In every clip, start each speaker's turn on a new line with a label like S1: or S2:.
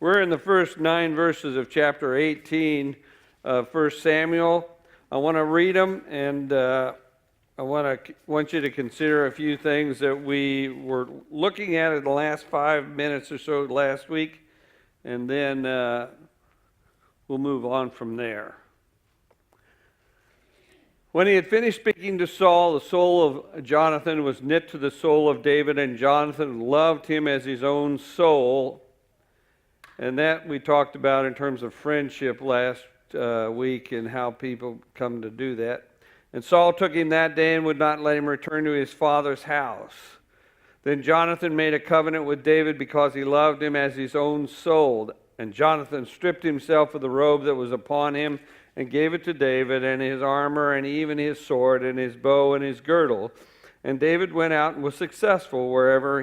S1: We're in the first 9 verses of chapter 18 of 1 Samuel. I want to read them, and I want you to consider a few things that we were looking at in the last 5 minutes or so last week, and then we'll move on from there. When he had finished speaking to Saul, the soul of Jonathan was knit to the soul of David, and Jonathan loved him as his own soul. And that we talked about in terms of friendship last week and how people come to do that. And Saul took him that day and would not let him return to his father's house. Then Jonathan made a covenant with David because he loved him as his own soul. And Jonathan stripped himself of the robe that was upon him and gave it to David, and his armor, and even his sword, and his bow, and his girdle. And David went out and was successful wherever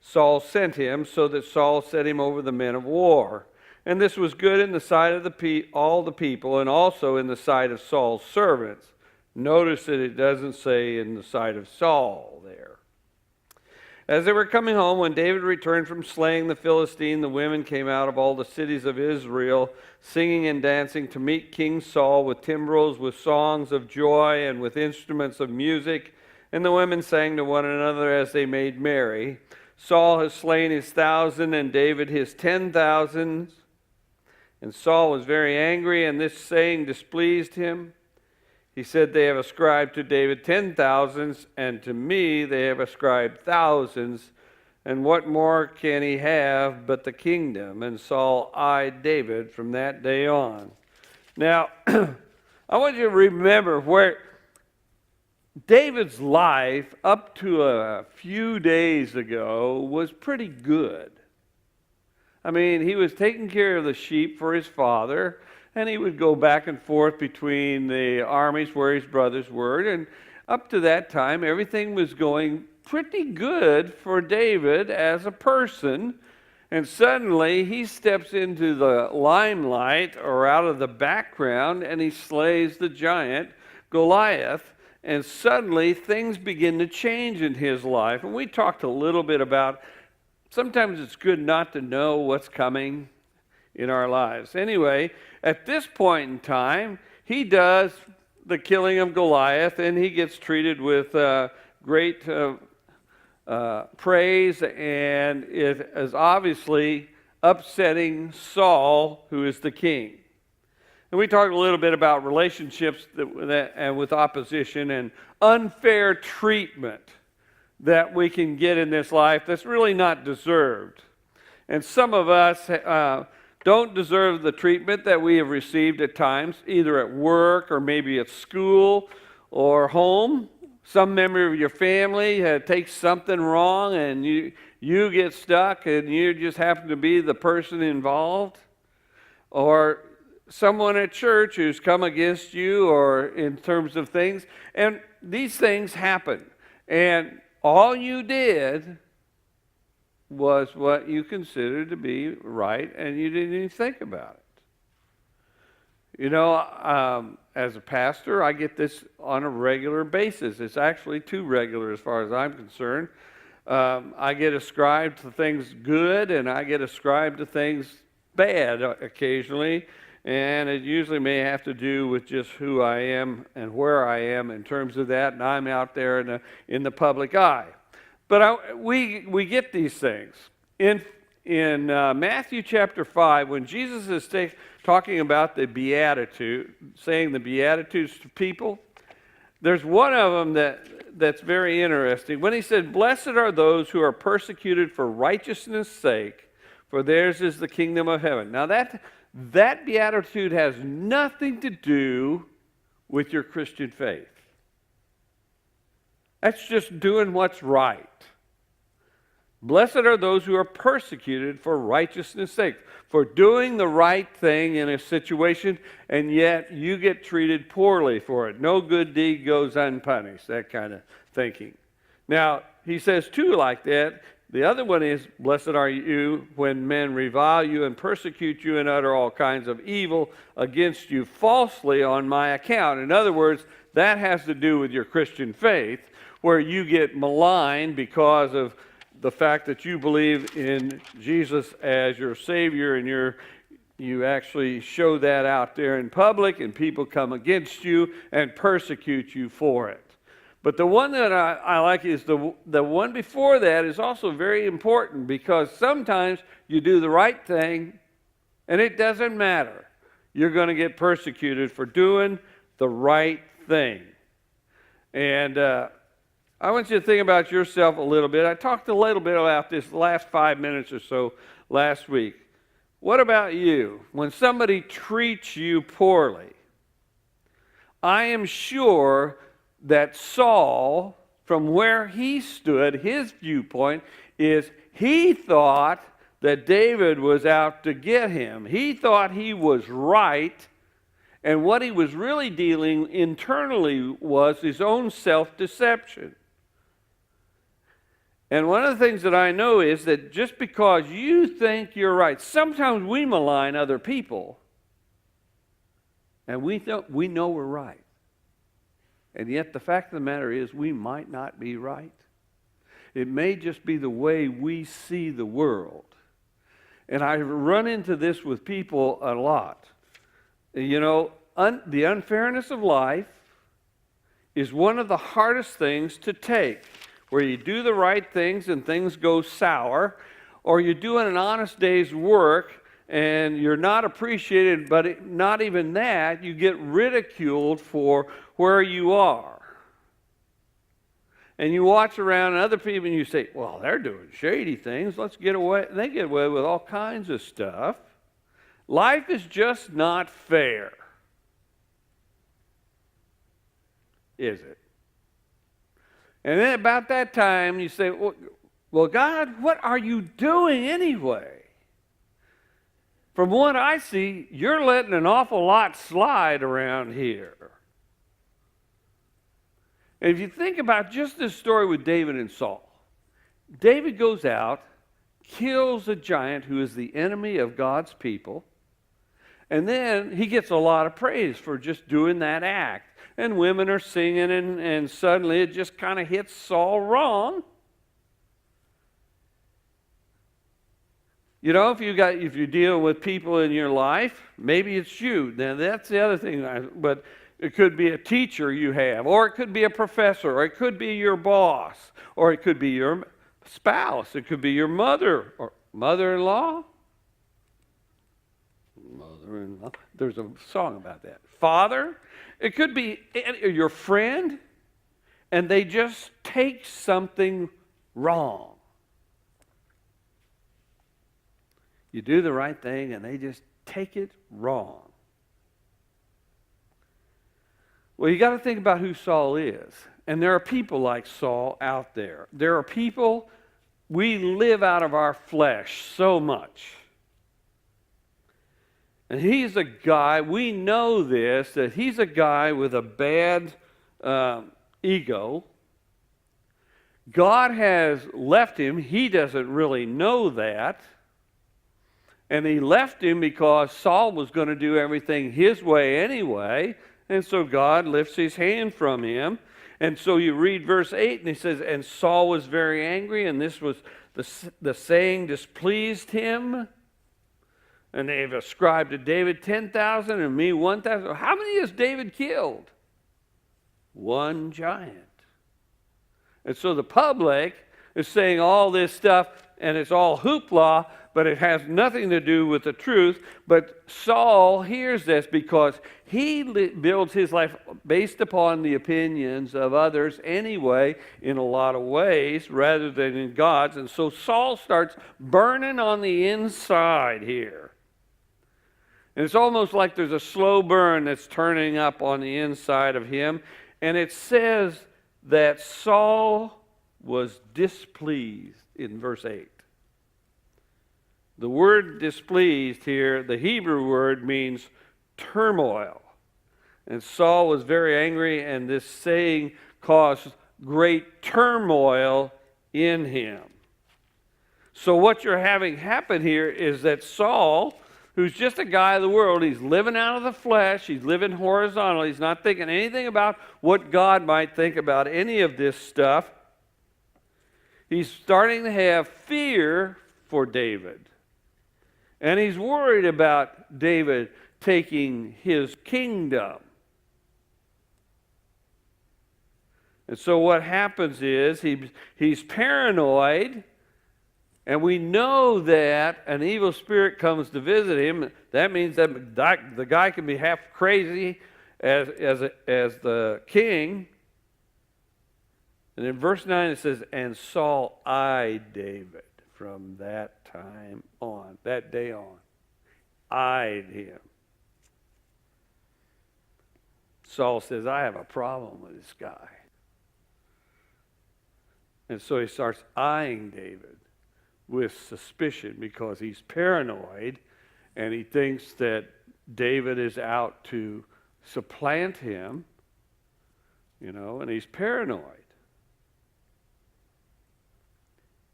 S1: Saul sent him, so that Saul set him over the men of war. And this was good in the sight of all the people, and also in the sight of Saul's servants. Notice that it doesn't say in the sight of Saul there. As they were coming home, when David returned from slaying the Philistine, the women came out of all the cities of Israel, singing and dancing to meet King Saul with timbrels, with songs of joy, and with instruments of music. And the women sang to one another as they made merry. Saul has slain his 1,000, and David his 10,000. And Saul was very angry, and this saying displeased him. He said, "They have ascribed to David 10,000s, and to me they have ascribed thousands. And what more can he have but the kingdom?" And Saul eyed David from that day on. Now, I want you to remember where David's life up to a few days ago was pretty good. I mean, he was taking care of the sheep for his father, and he would go back and forth between the armies where his brothers were. And up to that time, everything was going pretty good for David as a person. And suddenly, he steps into the limelight or out of the background, and he slays the giant Goliath. And suddenly, things begin to change in his life. And we talked a little bit about sometimes it's good not to know what's coming in our lives. Anyway, at this point in time, he does the killing of Goliath, and he gets treated with great praise, and it is obviously upsetting Saul, who is the king. And we talked a little bit about relationships and with opposition and unfair treatment that we can get in this life that's really not deserved. And some of us don't deserve the treatment that we have received at times, either at work or maybe at school or home. Some member of your family takes something wrong, and you get stuck, and you just happen to be the person involved. Or someone at church who's come against you, or in terms of things. And these things happen. And all you did was what you considered to be right, and you didn't even think about it. You know, as a pastor, I get this on a regular basis. It's actually too regular as far as I'm concerned. I get ascribed to things good, and I get ascribed to things bad occasionally, and it usually may have to do with just who I am and where I am in terms of that, and I'm out there in the public eye. But we get these things. In Matthew chapter 5, when Jesus is talking about the Beatitude, saying the Beatitudes to people, there's one of them that's very interesting. When he said, "Blessed are those who are persecuted for righteousness' sake, for theirs is the kingdom of heaven." Now that Beatitude has nothing to do with your Christian faith. That's just doing what's right. Blessed are those who are persecuted for righteousness' sake, for doing the right thing in a situation, and yet you get treated poorly for it. No good deed goes unpunished, that kind of thinking. Now, he says two like that. The other one is, "Blessed are you when men revile you and persecute you and utter all kinds of evil against you falsely on my account." In other words, that has to do with your Christian faith, where you get maligned because of the fact that you believe in Jesus as your Savior, and you actually show that out there in public, and people come against you and persecute you for it. But the one that I like is the one before that is also very important, because sometimes you do the right thing and it doesn't matter. You're going to get persecuted for doing the right thing. And I want you to think about yourself a little bit. I talked a little bit about this last 5 minutes or so last week. What about you? When somebody treats you poorly, I am sure that Saul, from where he stood, his viewpoint is he thought that David was out to get him. He thought he was right, and what he was really dealing internally was his own self-deception. And one of the things that I know is that just because you think you're right, sometimes we malign other people, and we know we're right. And yet the fact of the matter is we might not be right. It may just be the way we see the world. And I run into this with people a lot. You know, the unfairness of life is one of the hardest things to take, where you do the right things and things go sour, or you're doing an honest day's work and you're not appreciated, but not even that, you get ridiculed for where you are. And you watch around other people and you say, well, they're doing shady things, let's get away. They get away with all kinds of stuff. Life is just not fair. Is it? And then about that time, you say, well, God, what are you doing anyway? From what I see, you're letting an awful lot slide around here. And if you think about just this story with David and Saul, David goes out, kills a giant who is the enemy of God's people, and then he gets a lot of praise for just doing that act. And women are singing, and suddenly it just kind of hits Saul wrong. You know, if you're dealing with people in your life, maybe it's you. Now that's the other thing. But it could be a teacher you have, or it could be a professor, or it could be your boss, or it could be your spouse. It could be your mother or mother-in-law. Mother-in-law. There's a song about that. Father. It could be your friend, and they just take something wrong. You do the right thing, and they just take it wrong. Well, you got to think about who Saul is. And there are people like Saul out there. There are people, we live out of our flesh so much. And he's a guy, we know this, that he's a guy with a bad ego. God has left him. He doesn't really know that. And he left him because Saul was going to do everything his way anyway. And so God lifts his hand from him. And so you read verse 8, and he says, and Saul was very angry, and this was the saying displeased him. And they've ascribed to David 10,000 and me 1,000. How many has David killed? One giant. And so the public is saying all this stuff, and it's all hoopla, but it has nothing to do with the truth. But Saul hears this because he builds his life based upon the opinions of others anyway, in a lot of ways, rather than in God's. And so Saul starts burning on the inside here. And it's almost like there's a slow burn that's turning up on the inside of him. And it says that Saul was displeased in verse 8. The word displeased here, the Hebrew word, means turmoil. And Saul was very angry, and this saying caused great turmoil in him. So what you're having happen here is that Saul, who's just a guy of the world, he's living out of the flesh, he's living horizontal, he's not thinking anything about what God might think about any of this stuff. He's starting to have fear for David. And he's worried about David taking his kingdom. And so what happens is he's paranoid, and we know that an evil spirit comes to visit him. That means that the guy can be half crazy as the king. And in verse 9 it says, and Saul eyed David from that time on, that day on. Eyed him. Saul says, I have a problem with this guy. And so he starts eyeing David with suspicion because he's paranoid and he thinks that David is out to supplant him, and he's paranoid.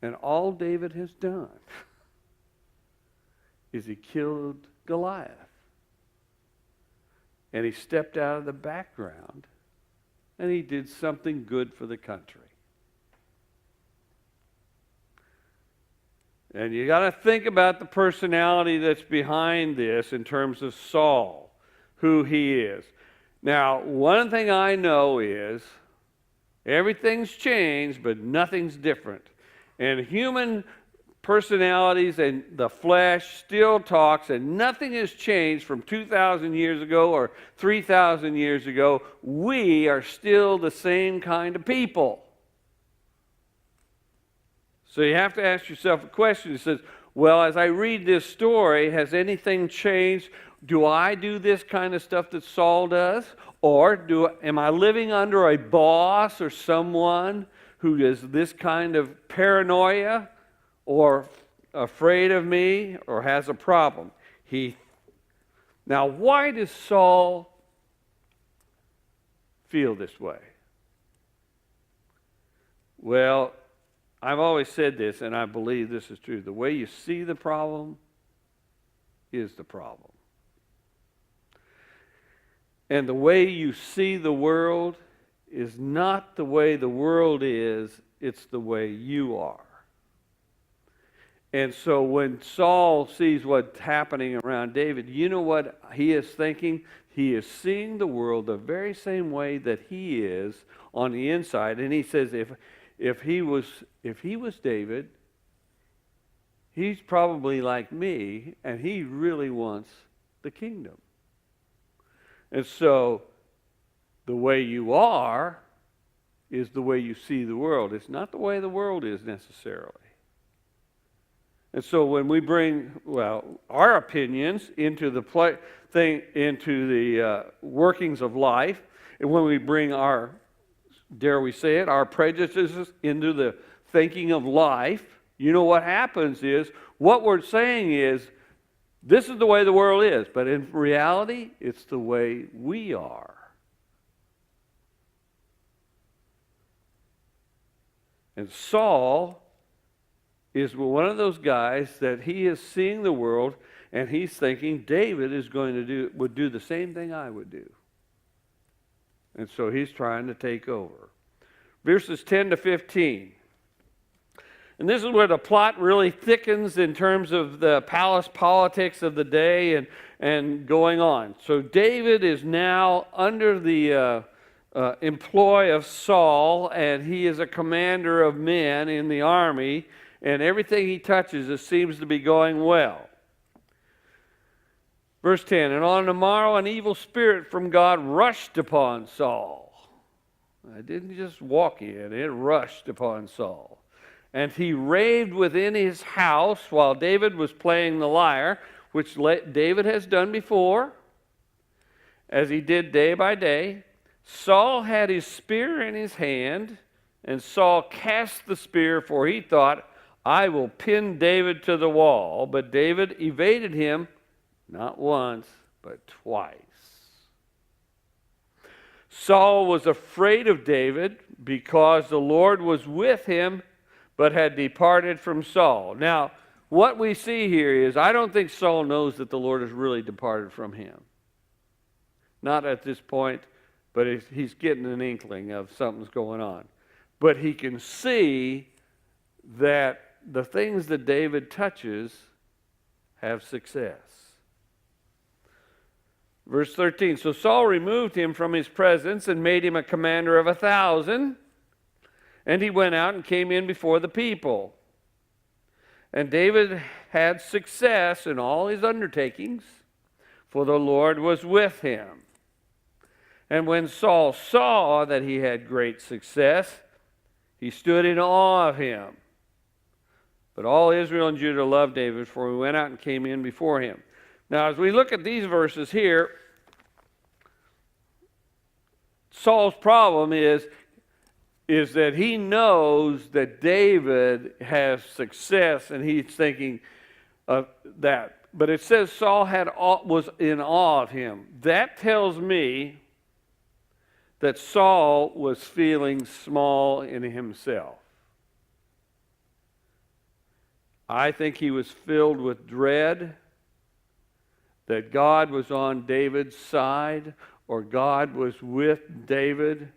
S1: And all David has done is he killed Goliath. And he stepped out of the background and he did something good for the country. And you got to think about the personality that's behind this in terms of Saul, who he is. Now, one thing I know is everything's changed, but nothing's different. And human personalities and the flesh still talks, and nothing has changed from 2,000 years ago or 3,000 years ago. We are still the same kind of people. So you have to ask yourself a question. It says, well, as I read this story, has anything changed? Do I do this kind of stuff that Saul does? Or am I living under a boss or someone who is this kind of paranoia or afraid of me or has a problem? Now, why does Saul feel this way? Well, I've always said this, and I believe this is true. The way you see the problem is the problem. And the way you see the world is not the way the world is, it's the way you are. And so when Saul sees what's happening around David, you know what he is thinking? He is seeing the world the very same way that he is on the inside. And he says, if he was David, he's probably like me, and he really wants the kingdom. And so the way you are is the way you see the world. It's not the way the world is necessarily. And so when we bring, our opinions into the workings of life, and when we bring our, dare we say it, our prejudices into the thinking of life, you know what happens is, what we're saying is, this is the way the world is, but in reality, it's the way we are. And Saul is one of those guys that he is seeing the world, and he's thinking David would do the same thing I would do. And so he's trying to take over. Verses 10 to 15. And this is where the plot really thickens in terms of the palace politics of the day and going on. So David is now under the employ of Saul, and he is a commander of men in the army, and everything he touches seems to be going well. Verse 10, and on the morrow an evil spirit from God rushed upon Saul. It didn't just walk in, it rushed upon Saul. And he raved within his house while David was playing the lyre, which David has done before, as he did day by day. Saul had his spear in his hand, and Saul cast the spear, for he thought, I will pin David to the wall. But David evaded him not once, but twice. Saul was afraid of David because the Lord was with him, but had departed from Saul. Now, what we see here is, I don't think Saul knows that the Lord has really departed from him. Not at this point, but he's getting an inkling of something's going on. But he can see that the things that David touches have success. Verse 13, so Saul removed him from his presence and made him a commander of 1,000, and he went out and came in before the people. And David had success in all his undertakings, for the Lord was with him. And when Saul saw that he had great success, he stood in awe of him. But all Israel and Judah loved David, for he went out and came in before him. Now, as we look at these verses here, Saul's problem is that he knows that David has success, and he's thinking of that. But it says Saul was in awe of him. That tells me that Saul was feeling small in himself. I think he was filled with dread that God was on David's side, or God was with David.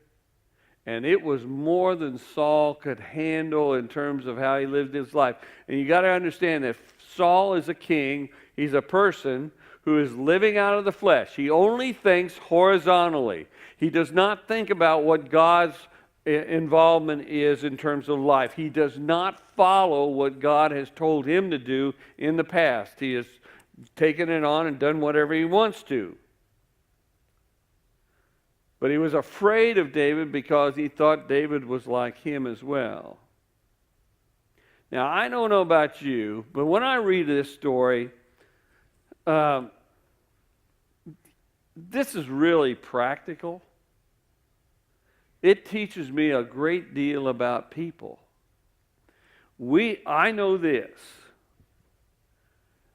S1: And it was more than Saul could handle in terms of how he lived his life. And you got to understand that Saul is a king. He's a person who is living out of the flesh. He only thinks horizontally. He does not think about what God's involvement is in terms of life. He does not follow what God has told him to do in the past. He has taken it on and done whatever he wants to. But he was afraid of David because he thought David was like him as well. Now, I don't know about you, but when I read this story, this is really practical. It teaches me a great deal about people. I know this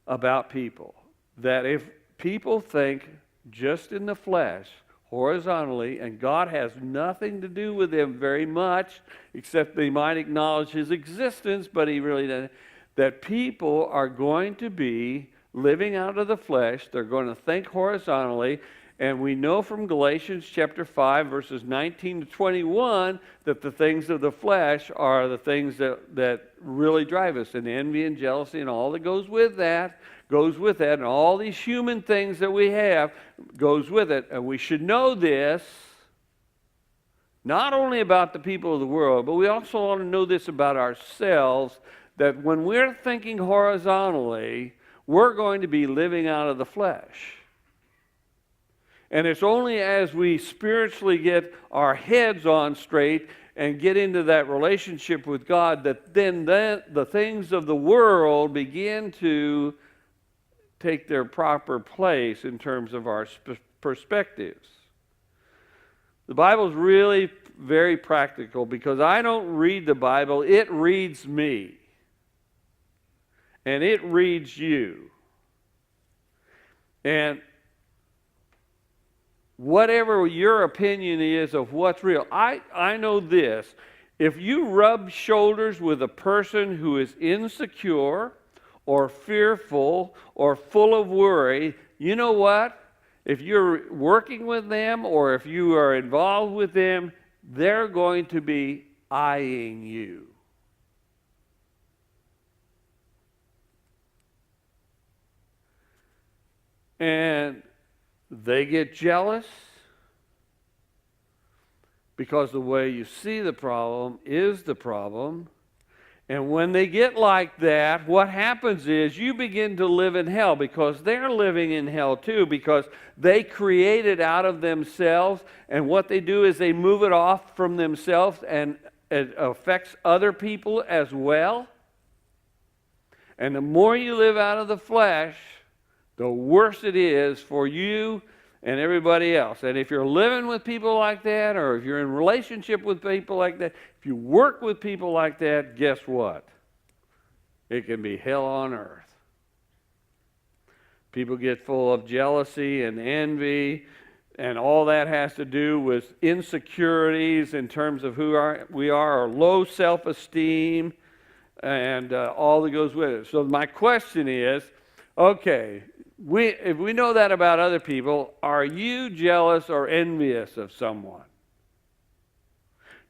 S1: about people, that if people think just in the flesh, horizontally, and God has nothing to do with them very much, except they might acknowledge his existence, but he really doesn't, that people are going to be living out of the flesh. They're going to think horizontally. And we know from Galatians chapter 5, verses 19 to 21, that the things of the flesh are the things that really drive us. And envy and jealousy and all that goes with that, and all these human things that we have goes with it. And we should know this, not only about the people of the world, but we also want to know this about ourselves, that when we're thinking horizontally, we're going to be living out of the flesh. And it's only as we spiritually get our heads on straight and get into that relationship with God that then the things of the world begin to take their proper place in terms of our perspectives. The Bible is really very practical because I don't read the Bible, it reads me. And it reads you. And whatever your opinion is of what's real, I know this. If you rub shoulders with a person who is insecure or fearful or full of worry, you know what? If you're working with them or if you are involved with them, they're going to be eyeing you. And they get jealous because the way you see the problem is the problem. And when they get like that, what happens is you begin to live in hell because they're living in hell too, because they create it out of themselves, and what they do is they move it off from themselves, and it affects other people as well. And the more you live out of the flesh, the worse it is for you and everybody else. And if you're living with people like that, or if you're in relationship with people like that, if you work with people like that, guess what? It can be hell on earth. People get full of jealousy and envy, and all that has to do with insecurities in terms of who we are, or low self-esteem, and all that goes with it. So my question is, okay, if we know that about other people, are you jealous or envious of someone?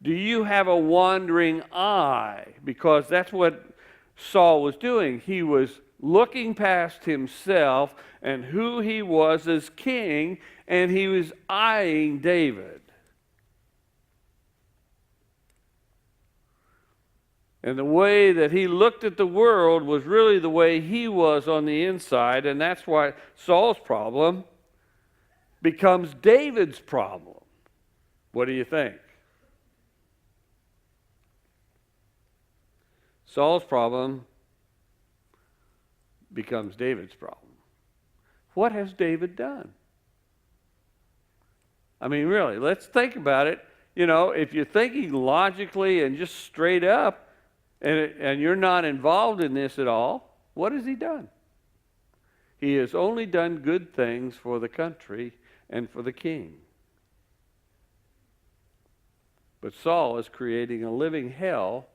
S1: Do you have a wandering eye? Because that's what Saul was doing. He was looking past himself and who he was as king, and he was eyeing David. And the way that he looked at the world was really the way he was on the inside, and that's why Saul's problem becomes David's problem. What do you think? Saul's problem becomes David's problem. What has David done? I mean, really, let's think about it. You know, if you're thinking logically and just straight up, and you're not involved in this at all, what has he done? He has only done good things for the country and for the king. But Saul is creating a living hell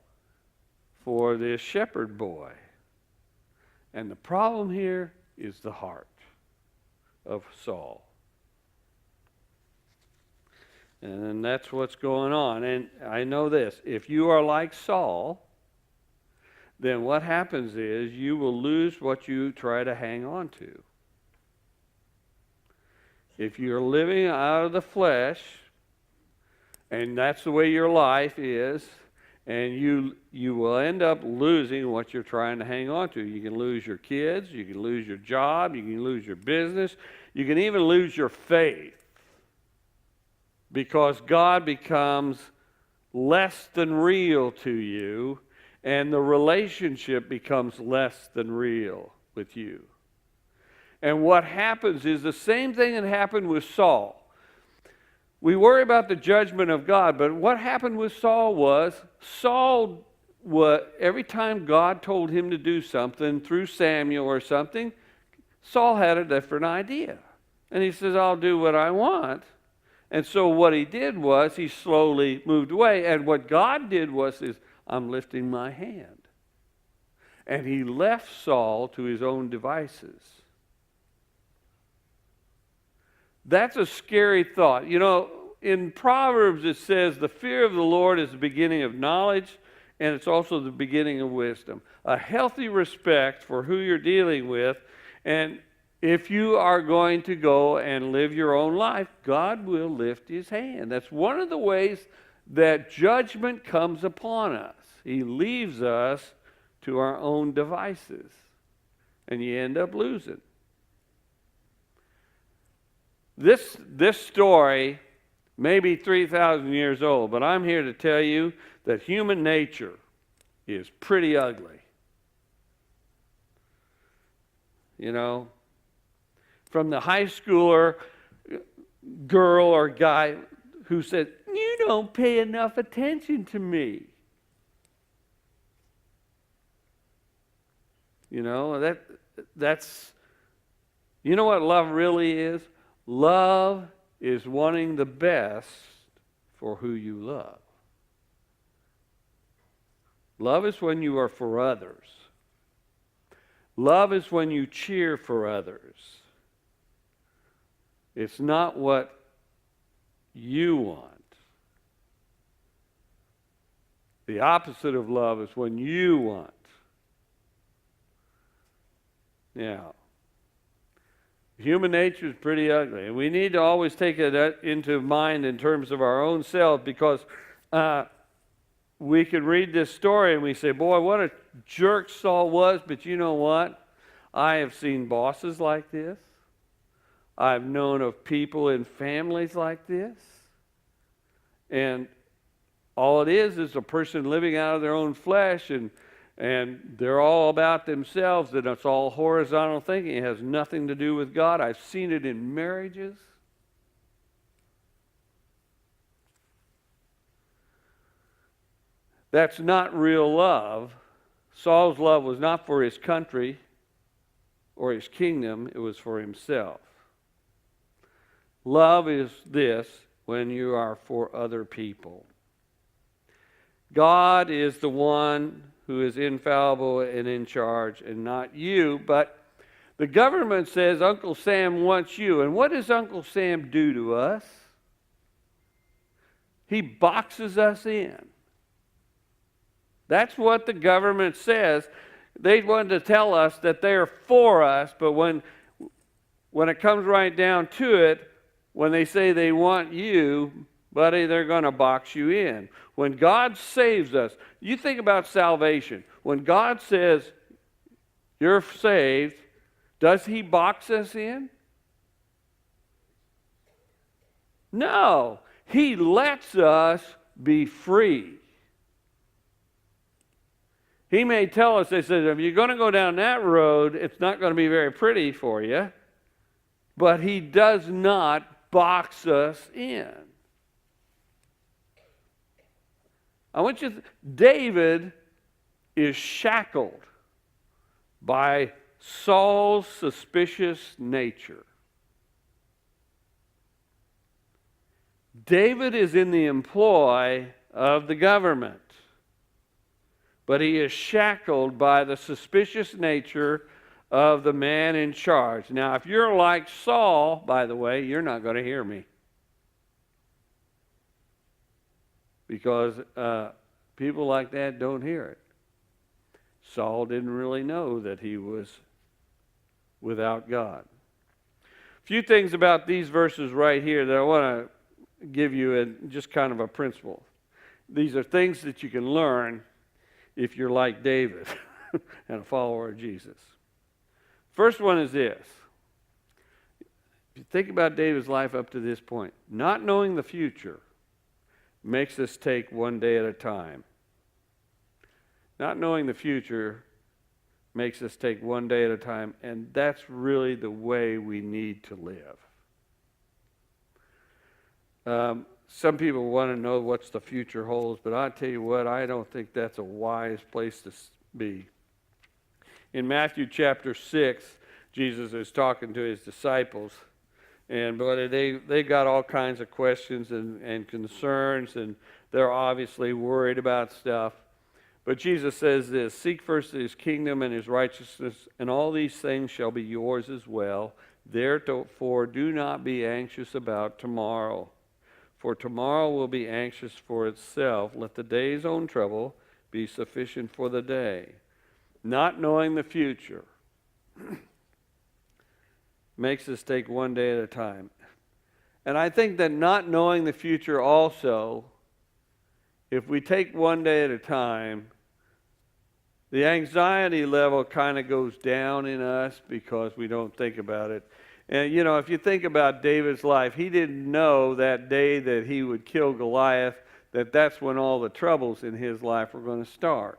S1: for this shepherd boy. And the problem here is the heart of Saul. And that's what's going on. And I know this, if you are like Saul, then what happens is you will lose what you try to hang on to. If you're living out of the flesh, and that's the way your life is, and you will end up losing what you're trying to hang on to. You can lose your kids, you can lose your job, you can lose your business, you can even lose your faith, because God becomes less than real to you, and the relationship becomes less than real with you. And what happens is the same thing that happened with Saul. We worry about the judgment of God, but what happened with Saul was, every time God told him to do something through Samuel or something, Saul had a different idea. And he says, I'll do what I want. And so what he did was he slowly moved away. And what God did was, I'm lifting my hand. And he left Saul to his own devices. That's a scary thought. You know, in Proverbs it says, the fear of the Lord is the beginning of knowledge, and it's also the beginning of wisdom. A healthy respect for who you're dealing with, and if you are going to go and live your own life, God will lift his hand. That's one of the ways that judgment comes upon us. He leaves us to our own devices, and you end up losing. This story may be 3,000 years old, but I'm here to tell you that human nature is pretty ugly. You know, from the high schooler girl or guy who said, you don't pay enough attention to me. You know, that's, you know what love really is? Love is wanting the best for who you love. Love is when you are for others. Love is when you cheer for others. It's not what you want. The opposite of love is when you want. Now, human nature is pretty ugly, and we need to always take it into mind in terms of our own self, because we can read this story and we say, boy, what a jerk Saul was, but you know what? I have seen bosses like this. I've known of people in families like this. And all it is a person living out of their own flesh, and they're all about themselves, and it's all horizontal thinking. It has nothing to do with God. I've seen it in marriages. That's not real love. Saul's love was not for his country or his kingdom. It was for himself. Love is this, when you are for other people. God is the one who is infallible and in charge, and not you. But the government says Uncle Sam wants you. And what does Uncle Sam do to us? He boxes us in. That's what the government says. They wanted to tell us that they're for us, but when it comes right down to it, when they say they want you, buddy, they're going to box you in. When God saves us, you think about salvation. When God says you're saved, does he box us in? No. He lets us be free. He may tell us, they said, if you're going to go down that road, it's not going to be very pretty for you. But he does not box us in. I want you to, David is shackled by Saul's suspicious nature. David is in the employ of the government, but he is shackled by the suspicious nature of the man in charge. Now, if you're like Saul, by the way, you're not going to hear me. Because people like that don't hear it. Saul didn't really know that he was without God. A few things about these verses right here that I want to give you just kind of a principle. These are things that you can learn if you're like David and a follower of Jesus. First one is this. If you think about David's life up to this point, not knowing the future makes us take one day at a time. Not knowing the future makes us take one day at a time, and that's really the way we need to live. Some people want to know what the future holds, but I tell you what, I don't think that's a wise place to be. In Matthew chapter 6, Jesus is talking to his disciples, and they got all kinds of questions and concerns, and they're obviously worried about stuff. But Jesus says this, seek first his kingdom and his righteousness, and all these things shall be yours as well. Therefore, do not be anxious about tomorrow, for tomorrow will be anxious for itself. Let the day's own trouble be sufficient for the day. Not knowing the future makes us take one day at a time. And I think that not knowing the future also, if we take one day at a time, the anxiety level kind of goes down in us because we don't think about it. And, you know, if you think about David's life, he didn't know that day that he would kill Goliath, that's when all the troubles in his life were going to start.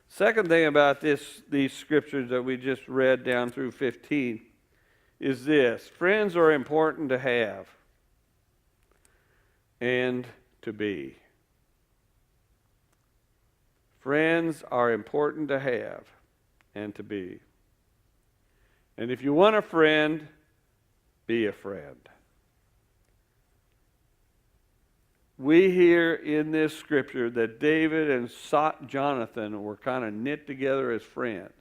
S1: Second thing about these scriptures that we just read down through 15 is this. Friends are important to have and to be. Friends are important to have and to be. And if you want a friend, be a friend. We hear in this scripture that David and Jonathan were kind of knit together as friends.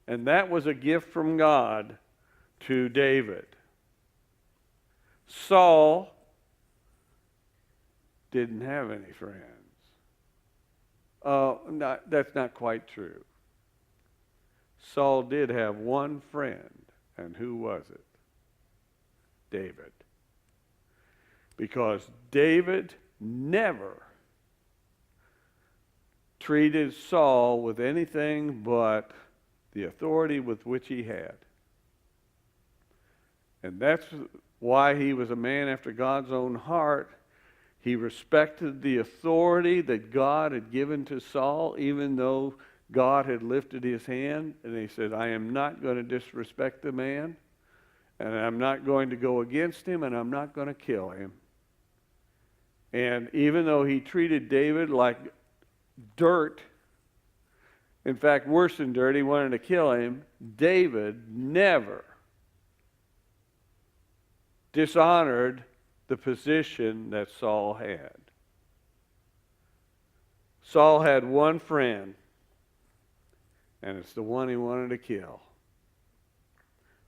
S1: And that was a gift from God to David. Saul didn't have any friends. That's not quite true. Saul did have one friend, and who was it? David. Because David never treated Saul with anything but the authority with which he had. And that's why he was a man after God's own heart. He respected the authority that God had given to Saul, even though God had lifted his hand. And he said, I am not going to disrespect the man, and I'm not going to go against him, and I'm not going to kill him. And even though he treated David like dirt, in fact, worse than dirt, he wanted to kill him, David never dishonored the position that Saul had. Saul had one friend, and it's the one he wanted to kill.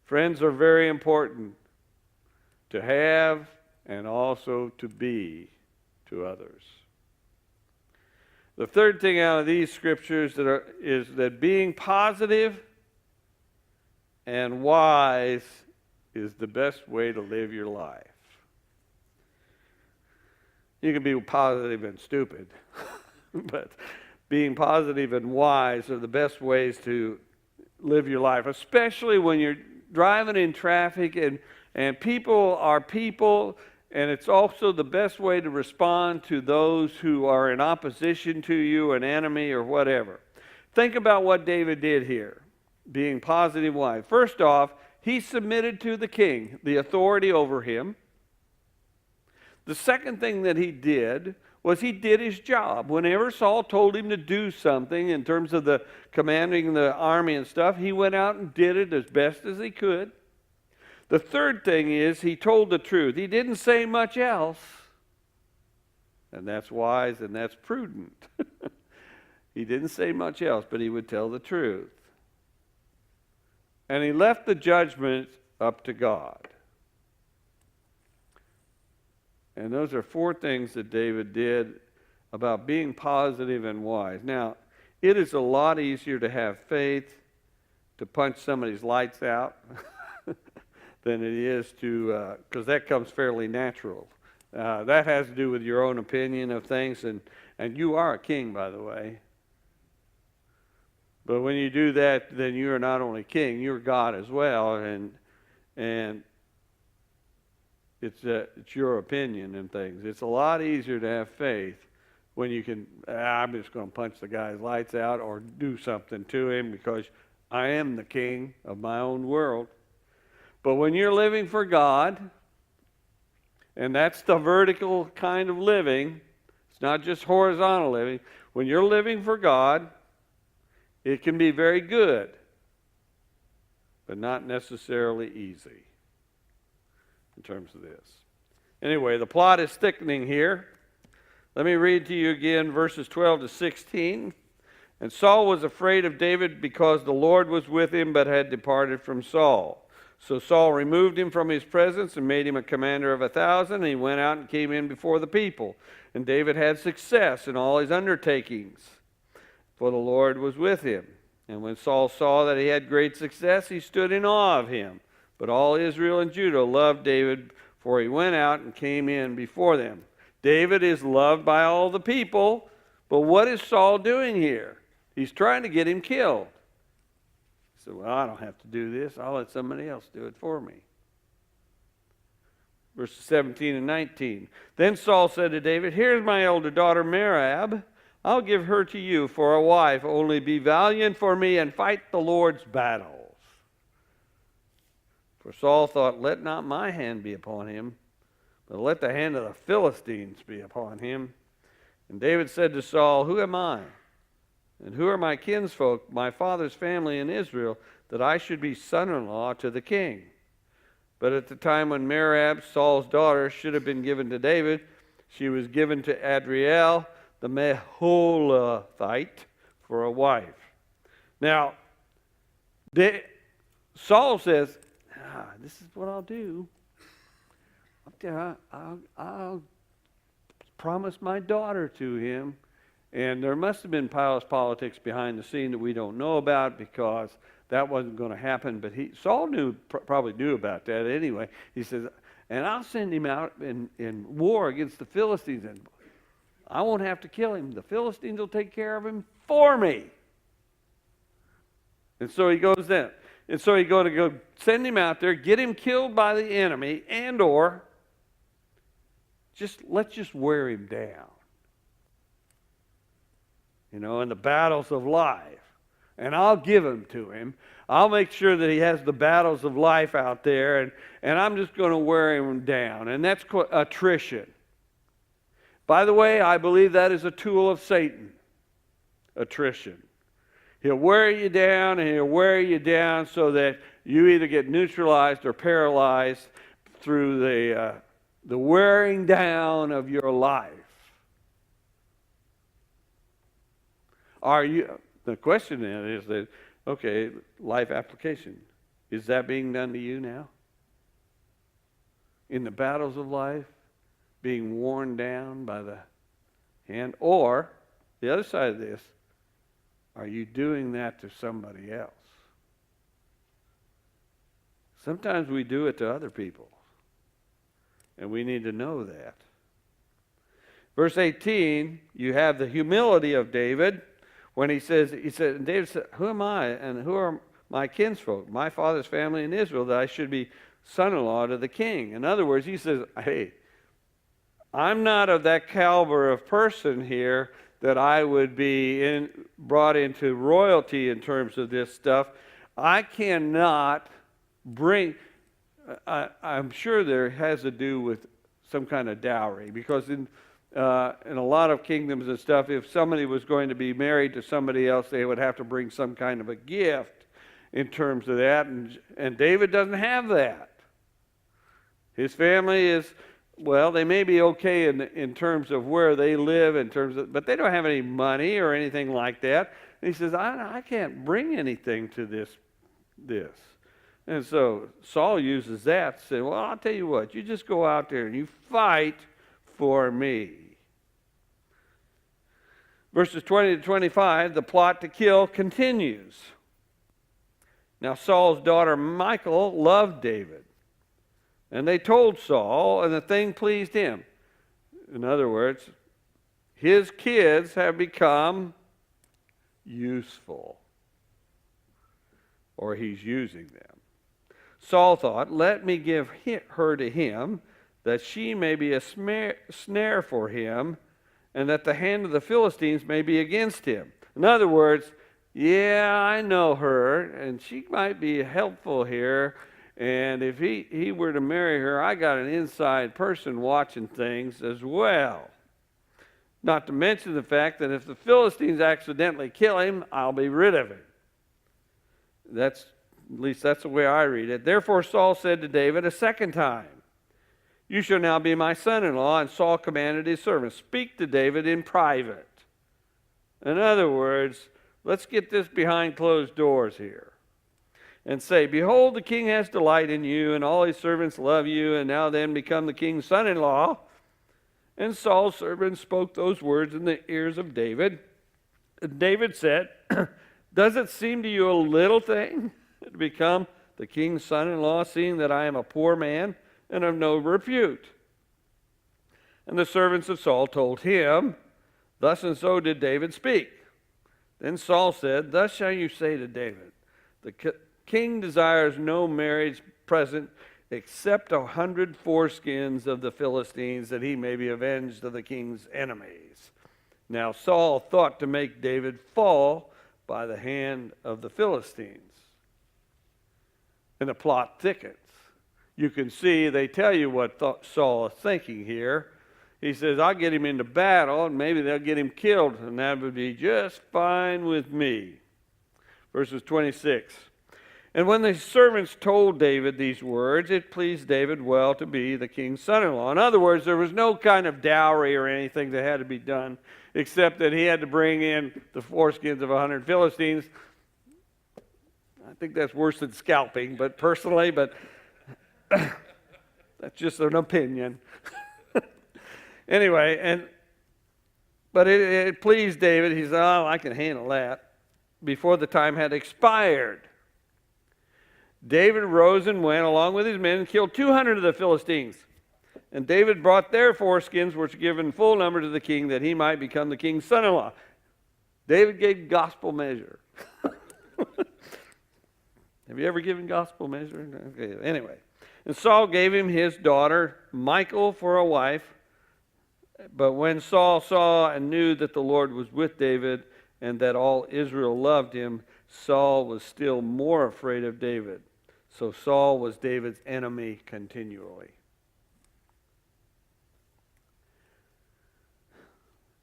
S1: Friends are very important to have and also to be to others. The third thing out of these scriptures is that being positive and wise is the best way to live your life. You can be positive and stupid, but being positive and wise are the best ways to live your life, especially when you're driving in traffic and people are people, and it's also the best way to respond to those who are in opposition to you, an enemy or whatever. Think about what David did here, being positive wise. First off, he submitted to the king, the authority over him. The second thing that he did was he did his job. Whenever Saul told him to do something in terms of the commanding the army and stuff, he went out and did it as best as he could. The third thing is he told the truth. He didn't say much else. And that's wise and that's prudent. He didn't say much else, but he would tell the truth. And he left the judgment up to God. And those are four things that David did about being positive and wise. Now, it is a lot easier to have faith to punch somebody's lights out than it is to, because that comes fairly natural. That has to do with your own opinion of things, and you are a king, by the way. But when you do that, then you are not only king, you're God as well, and it's your opinion and things. It's a lot easier to have faith when you can, I'm just going to punch the guy's lights out or do something to him because I am the king of my own world. But when you're living for God, and that's the vertical kind of living, it's not just horizontal living. When you're living for God, it can be very good, but not necessarily easy in terms of this. Anyway, the plot is thickening here. Let me read to you again verses 12 to 16. And Saul was afraid of David because the Lord was with him, but had departed from Saul. So Saul removed him from his presence and made him a commander of 1,000. And he went out and came in before the people. And David had success in all his undertakings, for the Lord was with him. And when Saul saw that he had great success, he stood in awe of him. But all Israel and Judah loved David, for he went out and came in before them. David is loved by all the people, but what is Saul doing here? He's trying to get him killed. He said, well, I don't have to do this. I'll let somebody else do it for me. Verses 17 and 19. Then Saul said to David, here's my elder daughter Merab. I'll give her to you for a wife. Only be valiant for me and fight the Lord's battles. For Saul thought, let not my hand be upon him, but let the hand of the Philistines be upon him. And David said to Saul, who am I? And who are my kinsfolk, my father's family in Israel, that I should be son-in-law to the king? But at the time when Merab, Saul's daughter, should have been given to David, she was given to Adriel, the Meholathite, for a wife. Now, Saul says, this is what I'll do. I'll promise my daughter to him. And there must have been palace politics behind the scene that we don't know about, because that wasn't going to happen. But Saul probably knew about that anyway. He says, and I'll send him out in war against the Philistines, and I won't have to kill him. The Philistines will take care of him for me. And so he goes then. And so he's going to go send him out there, get him killed by the enemy, and or let's just wear him down. In the battles of life. And I'll give him to him. I'll make sure that he has the battles of life out there, and I'm just going to wear him down. And that's attrition. By the way, I believe that is a tool of Satan. Attrition. He'll wear you down, and he'll wear you down so that you either get neutralized or paralyzed through the wearing down of your life. The question then is that, okay, life application. Is that being done to you now? in the battles of life, being worn down by the hand? Or, the other side of this, are you doing that to somebody else? Sometimes we do it to other people, and we need to know that. Verse 18, you have the humility of David when he said, David said, who am I and who are my kinsfolk, my father's family in Israel, that I should be son-in-law to the king? In other words, he says, hey, I'm not of that caliber of person here that I would be brought into royalty in terms of this stuff. I cannot bring, I'm sure there has to do with some kind of dowry, because in a lot of kingdoms and stuff, if somebody was going to be married to somebody else, they would have to bring some kind of a gift in terms of that, and David doesn't have that. His family is, well, they may be okay in terms of where they live, but they don't have any money or anything like that. And he says, I can't bring anything to this. And so Saul uses that to say, well, I'll tell you what, you just go out there and you fight for me. Verses 20 to 25, the plot to kill continues. Now Saul's daughter Michal loved David, and they told Saul, and the thing pleased him. In other words, his kids have become useful, or he's using them. Saul thought, let me give her to him, that she may be a snare for him, and that the hand of the Philistines may be against him. In other words, yeah, I know her, and she might be helpful here, and if he were to marry her, I got an inside person watching things as well. Not to mention the fact that if the Philistines accidentally kill him, I'll be rid of him. At least that's the way I read it. Therefore Saul said to David a second time, you shall now be my son-in-law. And Saul commanded his servants, speak to David in private. In other words, let's get this behind closed doors here. And say, behold, the king has delight in you, and all his servants love you, and now then become the king's son-in-law. And Saul's servants spoke those words in the ears of David. And David said, does it seem to you a little thing to become the king's son-in-law, seeing that I am a poor man and of no repute? And the servants of Saul told him, thus and so did David speak. Then Saul said, thus shall you say to David, the king desires no marriage present except 100 foreskins of the Philistines, that he may be avenged of the king's enemies. Now Saul thought to make David fall by the hand of the Philistines. And the plot thickens. You can see they tell you what Saul is thinking here. He says, I'll get him into battle, and maybe they'll get him killed, and that would be just fine with me. Verses 26. And when the servants told David these words, it pleased David well to be the king's son-in-law. In other words, there was no kind of dowry or anything that had to be done, except that he had to bring in the foreskins of 100 Philistines. I think that's worse than scalping, but that's just an opinion. Anyway, but it pleased David. He said, oh, I can handle that. Before the time had expired, David rose and went along with his men and killed 200 of the Philistines. And David brought their foreskins, which were given full number to the king, that he might become the king's son-in-law. David gave gospel measure. Have you ever given gospel measure? Okay, anyway. And Saul gave him his daughter Michal for a wife. But when Saul saw and knew that the Lord was with David and that all Israel loved him, Saul was still more afraid of David. So Saul was David's enemy continually.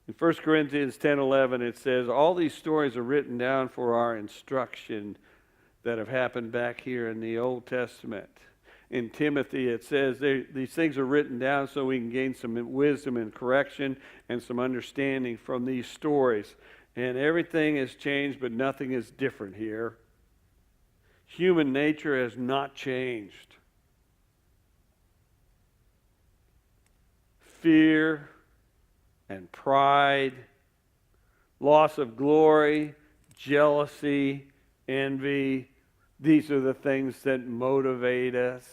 S1: In 1 Corinthians 10:11 it says, all these stories are written down for our instruction that have happened back here in the Old Testament. In Timothy it says these things are written down so we can gain some wisdom and correction and some understanding from these stories. And everything has changed, but nothing is different here. Human nature has not changed. fear and pride, loss of glory, jealousy, envy. These are the things that motivate us.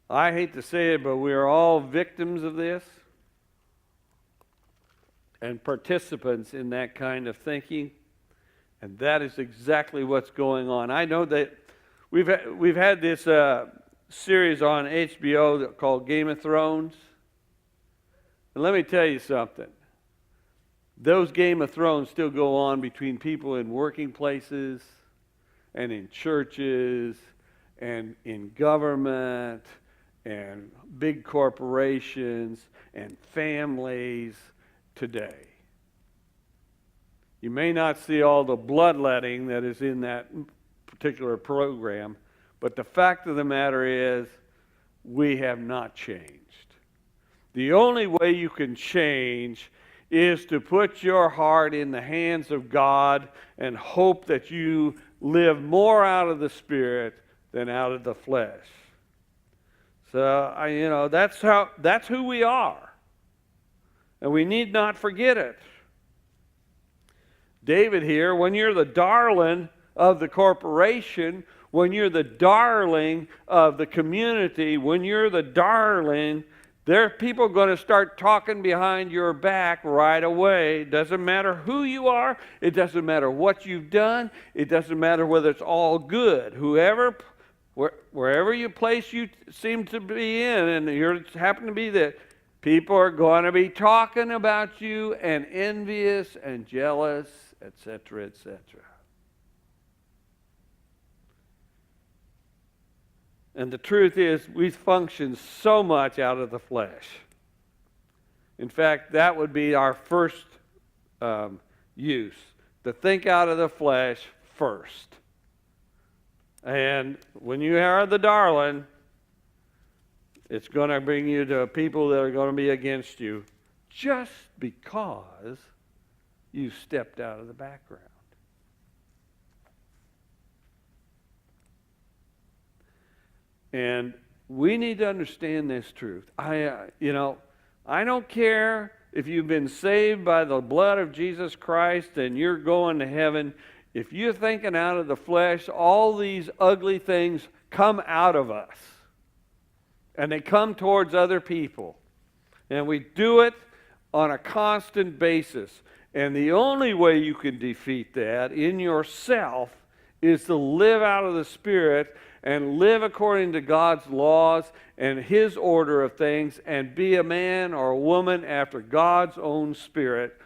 S1: I hate to say it, but we are all victims of this and participants in that kind of thinking. And that is exactly what's going on. I know that we've had this series on HBO called Game of Thrones. And let me tell you something. Those Game of Thrones still go on between people in working places and in churches and in government and big corporations and families today. You may not see all the bloodletting that is in that particular program, but the fact of the matter is we have not changed. The only way you can change is to put your heart in the hands of God and hope that you live more out of the Spirit than out of the flesh. So, that's who we are. And we need not forget it. David here, when you're the darling of the corporation, when you're the darling of the community, when you're the darling, there are people going to start talking behind your back right away. It doesn't matter who you are. It doesn't matter what you've done. It doesn't matter whether it's all good. Wherever you place you seem to be in, and you happen to be there, people are going to be talking about you and envious and jealous, etc., etc. And the truth is, we function so much out of the flesh. In fact, that would be our first use, to think out of the flesh first. And when you are the darling, it's going to bring you to people that are going to be against you just because you stepped out of the background. And we need to understand this truth. I don't care if you've been saved by the blood of Jesus Christ and you're going to heaven. If you're thinking out of the flesh, all these ugly things come out of us. And they come towards other people. And we do it on a constant basis. And the only way you can defeat that in yourself is to live out of the Spirit and live according to God's laws and His order of things and be a man or a woman after God's own Spirit.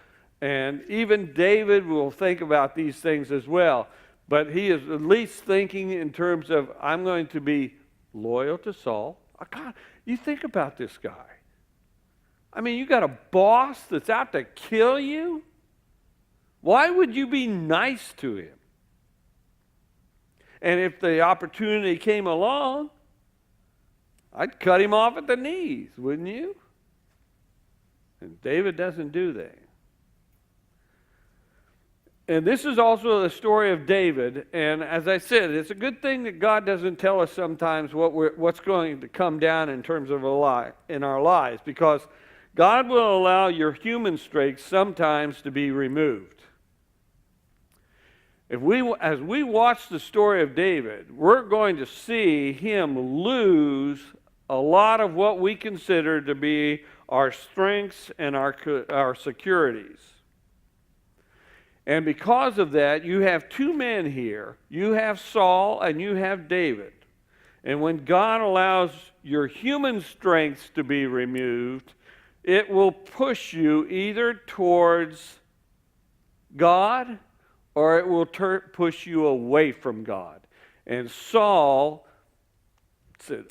S1: And even David will think about these things as well. But he is at least thinking in terms of, I'm going to be loyal to Saul. Oh, God, you think about this guy. I mean, you got a boss that's out to kill you? Why would you be nice to him? And if the opportunity came along, I'd cut him off at the knees, wouldn't you? And David doesn't do that. And this is also the story of David. And as I said, it's a good thing that God doesn't tell us sometimes what's going to come down in terms of in our lives, because God will allow your human strength sometimes to be removed. As we watch the story of David, we're going to see him lose a lot of what we consider to be our strengths and our securities. And because of that, you have two men here. You have Saul and you have David. And when God allows your human strengths to be removed, it will push you either towards God or it will push you away from God. And Saul said,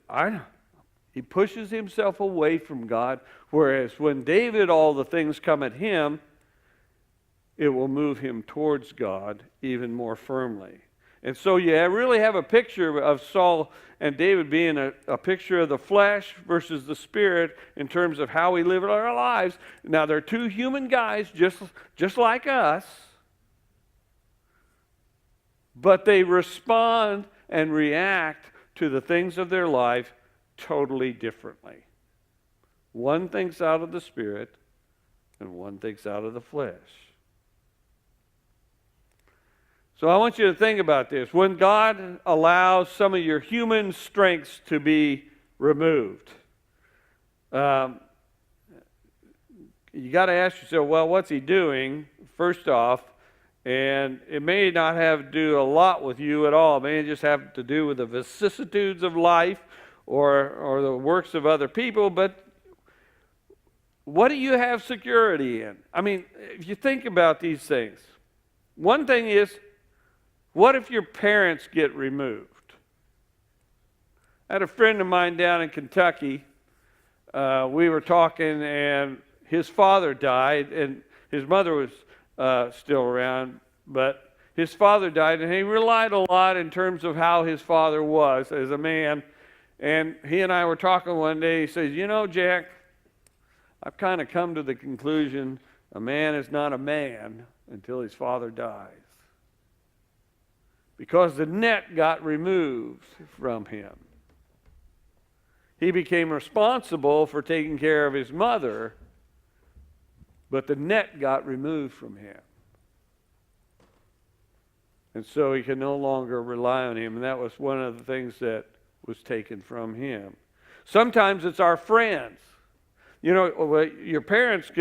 S1: he pushes himself away from God, whereas when David, all the things come at him, it will move him towards God even more firmly. And so you really have a picture of Saul and David being a picture of the flesh versus the spirit in terms of how we live our lives. Now, they're two human guys just like us, but they respond and react to the things of their life totally differently. One thinks out of the Spirit, and one thinks out of the flesh. So I want you to think about this. When God allows some of your human strengths to be removed, you got to ask yourself, well, what's he doing? First off, and it may not have to do a lot with you at all. It may just have to do with the vicissitudes of life or the works of other people, but what do you have security in? I mean, if you think about these things, one thing is, what if your parents get removed? I had a friend of mine down in Kentucky. We were talking, and his father died, and his mother was still around, but his father died, and he relied a lot in terms of how his father was as a man. And he and I were talking one day. He says, you know, Jack, I've kind of come to the conclusion a man is not a man until his father dies. Because the net got removed from him. He became responsible for taking care of his mother, but the net got removed from him. And so he could no longer rely on him, and that was one of the things that was taken from him. Sometimes it's our friends. You know, your parents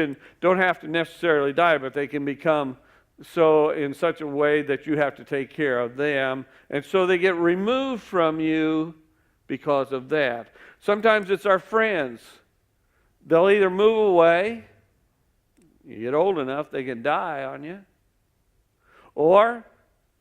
S1: don't have to necessarily die, but they can become so in such a way that you have to take care of them. And so they get removed from you because of that. Sometimes it's our friends. They'll either move away, you get old enough, they can die on you. Or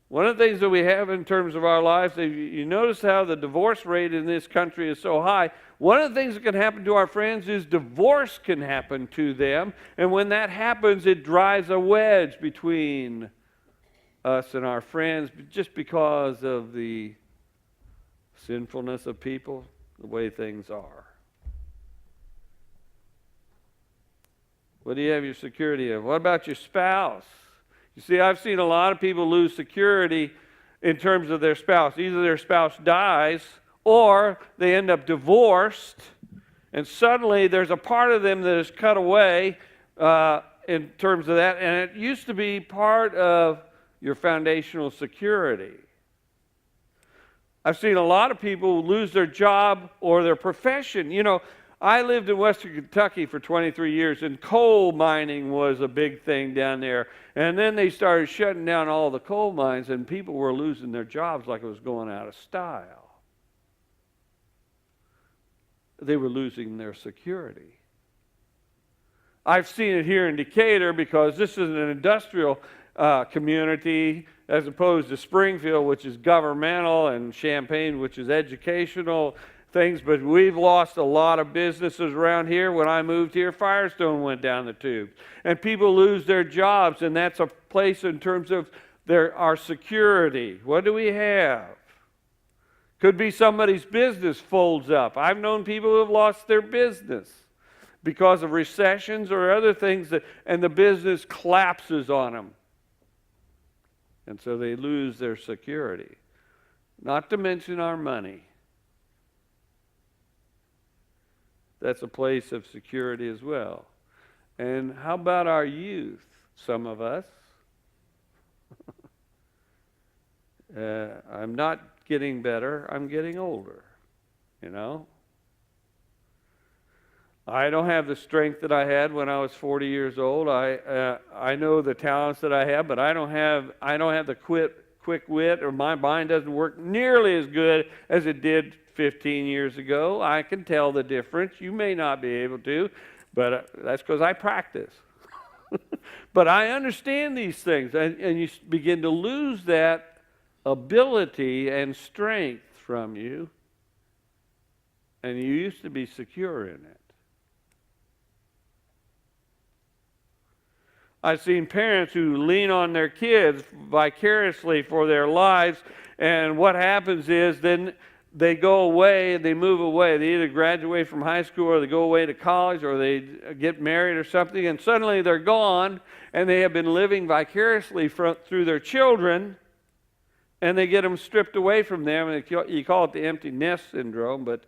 S1: one of the things that we have in terms of our lives, you notice how the divorce rate in this country is so high. One of the things that can happen to our friends is divorce can happen to them. And when that happens, it drives a wedge between us and our friends just because of the sinfulness of people, the way things are. What do you have your security of? What about your spouse? You see, I've seen a lot of people lose security in terms of their spouse. Either their spouse dies or they end up divorced, and suddenly there's a part of them that is cut away in terms of that, and it used to be part of your foundational security. I've seen a lot of people lose their job or their profession. You know, I lived in Western Kentucky for 23 years, and coal mining was a big thing down there. And then they started shutting down all the coal mines, and people were losing their jobs like it was going out of style. They were losing their security. I've seen it here in Decatur because this is an industrial community as opposed to Springfield, which is governmental, and Champaign, which is educational things. But we've lost a lot of businesses around here. When I moved here, Firestone went down the tubes. And people lose their jobs, and that's a place in terms of our security. What do we have? Could be somebody's business folds up. I've known people who have lost their business because of recessions or other things, and the business collapses on them. And so they lose their security. Not to mention our money. That's a place of security as well. And how about our youth? Some of us. I'm not getting better, I'm getting older, you know. I don't have the strength that I had when I was 40 years old. I know the talents that I have, but I don't have the quick wit, or my mind doesn't work nearly as good as it did 15 years ago. I can tell the difference. You may not be able to, but that's because I practice. But I understand these things, and you begin to lose that ability and strength from you, and you used to be secure in it. I've seen parents who lean on their kids vicariously for their lives, and what happens is then they go away and they move away. They either graduate from high school, or they go away to college, or they get married or something, and suddenly they're gone, and they have been living vicariously through their children, and they get them stripped away from them, and you call it the empty nest syndrome, but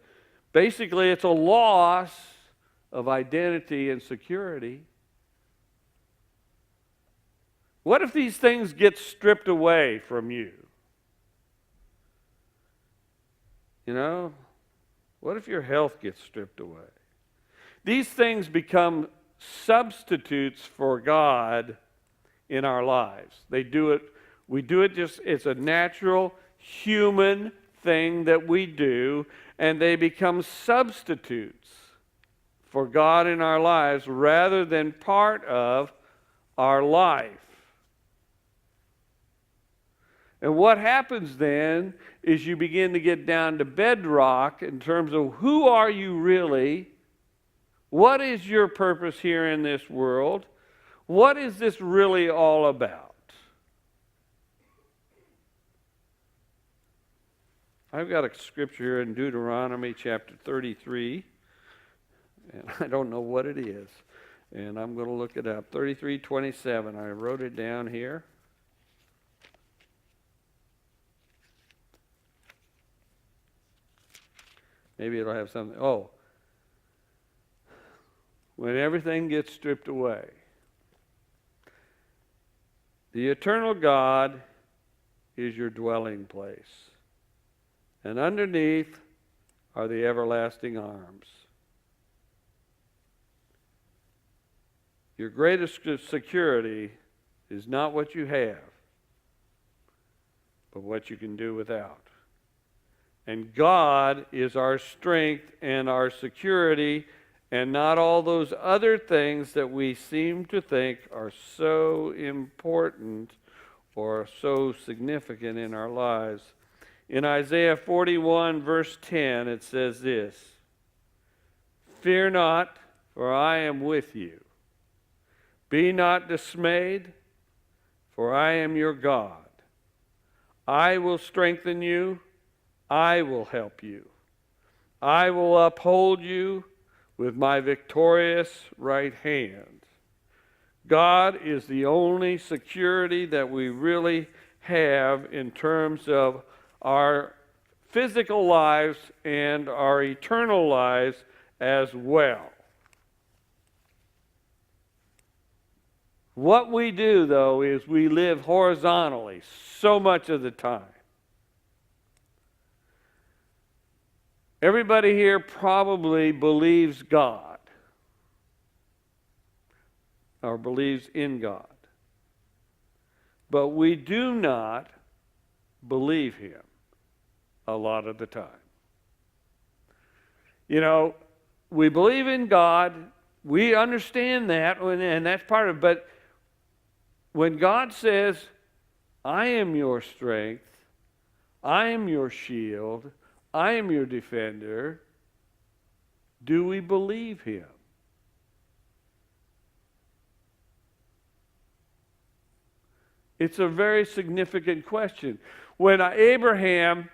S1: basically it's a loss of identity and security. What if these things get stripped away from you? You know, what if your health gets stripped away? These things become substitutes for God in our lives. We do it just, it's a natural human thing that we do, and they become substitutes for God in our lives rather than part of our life. And what happens then is you begin to get down to bedrock in terms of who are you really? What is your purpose here in this world? What is this really all about? I've got a scripture here in Deuteronomy chapter 33, and I don't know what it is, and I'm going to look it up. 33:27. I wrote it down here. Maybe it'll have something. Oh, when everything gets stripped away, the eternal God is your dwelling place, and underneath are the everlasting arms. Your greatest security is not what you have, but what you can do without. And God is our strength and our security, and not all those other things that we seem to think are so important or so significant in our lives. In Isaiah 41, verse 10, it says this, "Fear not, for I am with you. Be not dismayed, for I am your God. I will strengthen you. I will help you. I will uphold you with my victorious right hand." God is the only security that we really have in terms of our physical lives and our eternal lives as well. What we do, though, is we live horizontally so much of the time. Everybody here probably believes God or believes in God. But we do not believe Him a lot of the time. You know, we believe in God, we understand that, and that's part of it, but when God says, "I am your strength, I am your shield, I am your defender," do we believe Him? It's a very significant question. When Abraham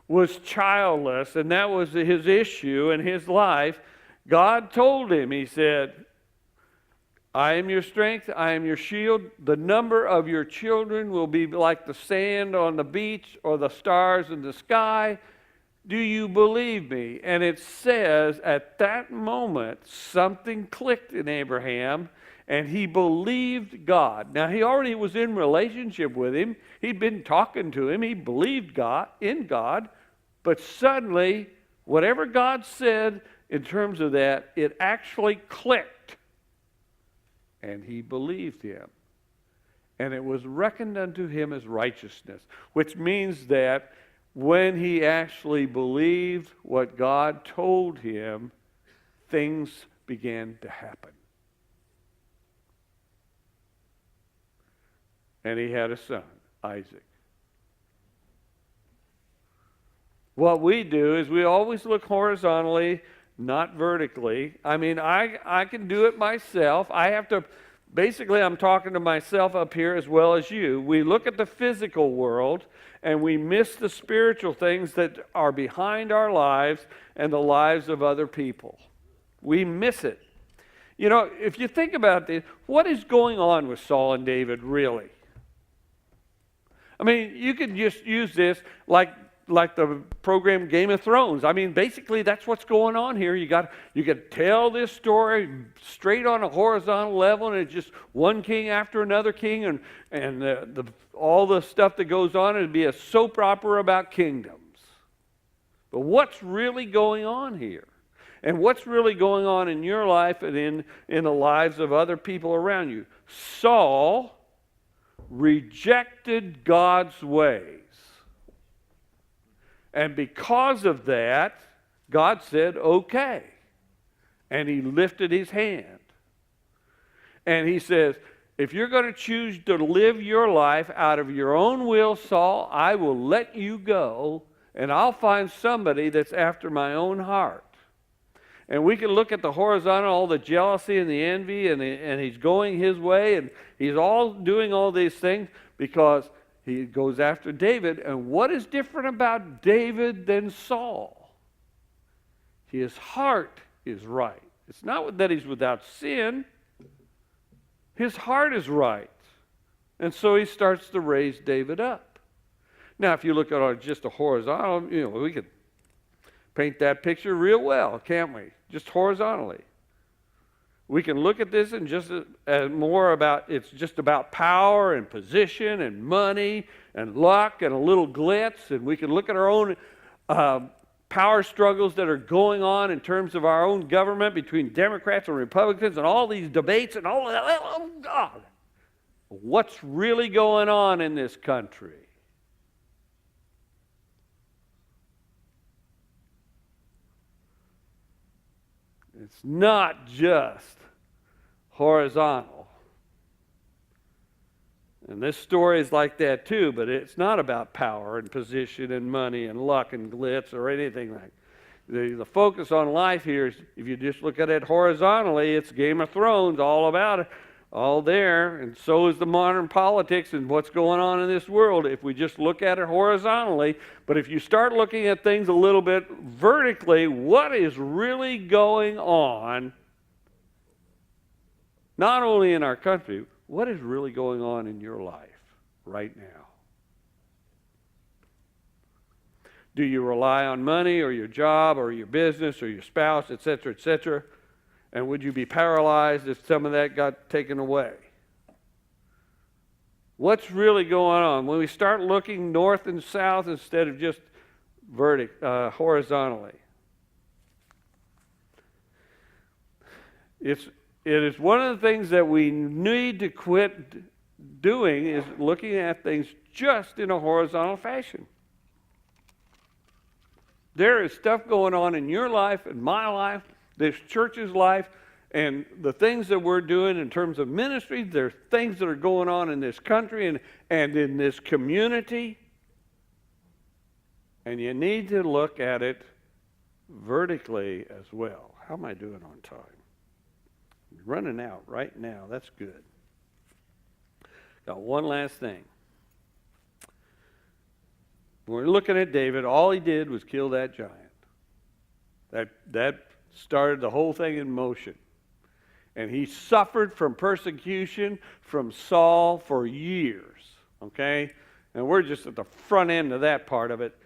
S1: was childless, and that was his issue in his life, God told him, He said, "I am your strength, I am your shield. The number of your children will be like the sand on the beach or the stars in the sky. Do you believe me?" And it says at that moment something clicked in Abraham, and he believed God. Now, he already was in relationship with Him. He'd been talking to Him. He believed in God. But suddenly, whatever God said in terms of that, it actually clicked. And he believed Him. And it was reckoned unto him as righteousness, which means that when he actually believed what God told him, things began to happen. And he had a son, Isaac. What we do is we always look horizontally, not vertically. I mean, I can do it myself. Basically, I'm talking to myself up here as well as you. We look at the physical world and we miss the spiritual things that are behind our lives and the lives of other people. We miss it. You know, if you think about this, what is going on with Saul and David really? I mean, you could just use this like the program Game of Thrones. I mean, basically that's what's going on here. You could tell this story straight on a horizontal level, and it's just one king after another king, and all the stuff that goes on. It'd be a soap opera about kingdoms. But what's really going on here? And what's really going on in your life and in the lives of other people around you? Saul rejected God's ways. And because of that, God said, okay. And he lifted his hand. And he says, if you're going to choose to live your life out of your own will, Saul, I will let you go, and I'll find somebody that's after my own heart. And we can look at the horizontal, all the jealousy and the envy, and he's going his way, and he's all doing all these things because he goes after David. And what is different about David than Saul? His heart is right. It's not that he's without sin. His heart is right. And so he starts to raise David up. Now, if you look at just a horizontal, we could paint that picture real well, can't we? Just horizontally. We can look at this and just more about, it's just about power and position and money and luck and a little glitz. And we can look at our own power struggles that are going on in terms of our own government between Democrats and Republicans and all these debates and all of that. Oh, God. What's really going on in this country? It's not just horizontal. And this story is like that too, but it's not about power and position and money and luck and glitz or anything like that. The focus on life here is, if you just look at it horizontally, it's Game of Thrones, all about it, all there, and so is the modern politics and what's going on in this world if we just look at it horizontally. But if you start looking at things a little bit vertically, what is really going on, not only in our country, what is really going on in your life right now? Do you rely on money or your job or your business or your spouse, etc., etc.? And would you be paralyzed if some of that got taken away? What's really going on? When we start looking north and south instead of just horizontally. It is one of the things that we need to quit doing, is looking at things just in a horizontal fashion. There is stuff going on in your life, in my life, this church's life, and the things that we're doing in terms of ministry. There's things that are going on in this country and in this community. And you need to look at it vertically as well. How am I doing on time? I'm running out right now. That's good. Got one last thing. When we're looking at David, all he did was kill that giant. That started the whole thing in motion. And he suffered from persecution from Saul for years, okay? And we're just at the front end of that part of it.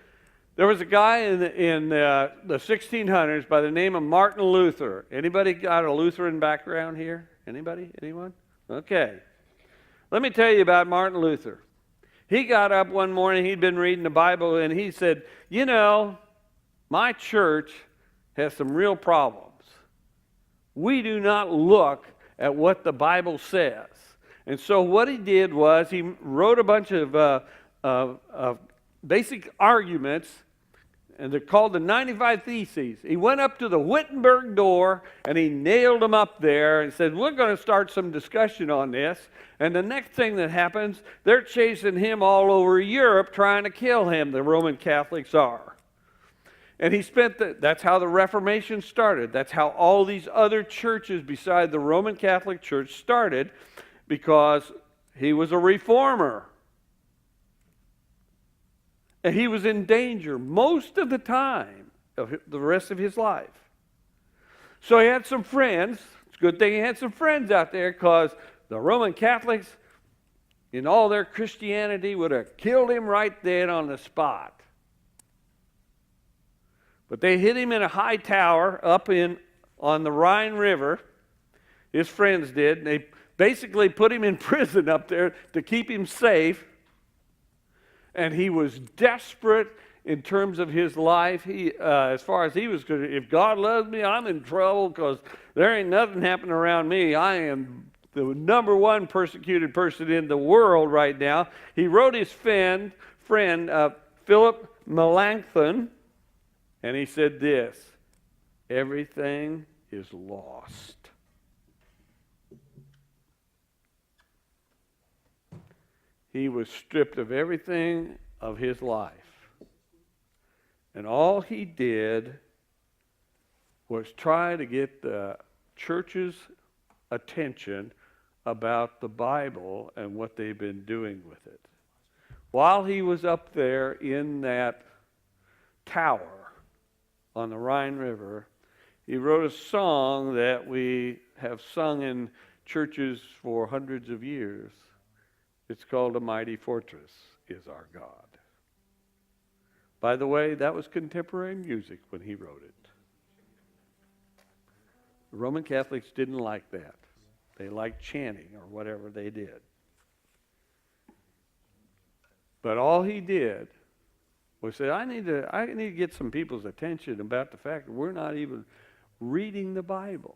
S1: There was a guy in the 1600s by the name of Martin Luther. Anybody got a Lutheran background here? Anybody? Anyone? Okay. Let me tell you about Martin Luther. He got up one morning, he'd been reading the Bible, and he said, my church has some real problems. We do not look at what the Bible says. And so what he did was he wrote a bunch of basic arguments, and they're called the 95 Theses. He went up to the Wittenberg door, and he nailed them up there and said, we're going to start some discussion on this. And the next thing that happens, they're chasing him all over Europe trying to kill him, the Roman Catholics are. And he that's how the Reformation started. That's how all these other churches beside the Roman Catholic Church started, because he was a reformer. And he was in danger most of the time of the rest of his life. So he had some friends. It's a good thing he had some friends out there, because the Roman Catholics, in all their Christianity, would have killed him right then on the spot. But they hid him in a high tower on the Rhine River. His friends did. And they basically put him in prison up there to keep him safe. And he was desperate in terms of his life. As far as he was concerned, if God loves me, I'm in trouble because there ain't nothing happening around me. I am the number one persecuted person in the world right now. He wrote his friend Philip Melanchthon, and he said this: everything is lost. He was stripped of everything of his life. And all he did was try to get the church's attention about the Bible and what they've been doing with it. While he was up there in that tower on the Rhine River, he wrote a song that we have sung in churches for hundreds of years. It's called "A Mighty Fortress Is Our God." By the way, that was contemporary music when he wrote it. The Roman Catholics didn't like that. They liked chanting or whatever they did. But all he did was say, I need to get some people's attention about the fact that we're not even reading the Bible.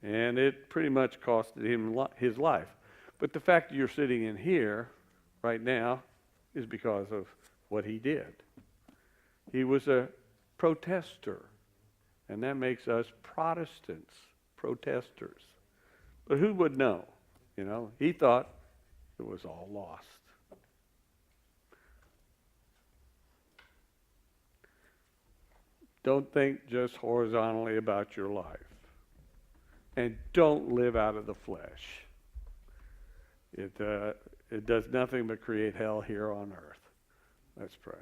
S1: And it pretty much costed him his life. But the fact that you're sitting in here right now is because of what he did. He was a protester, and that makes us Protestants, protesters. But who would know? He thought it was all lost. Don't think just horizontally about your life. And don't live out of the flesh. It does nothing but create hell here on earth. Let's pray.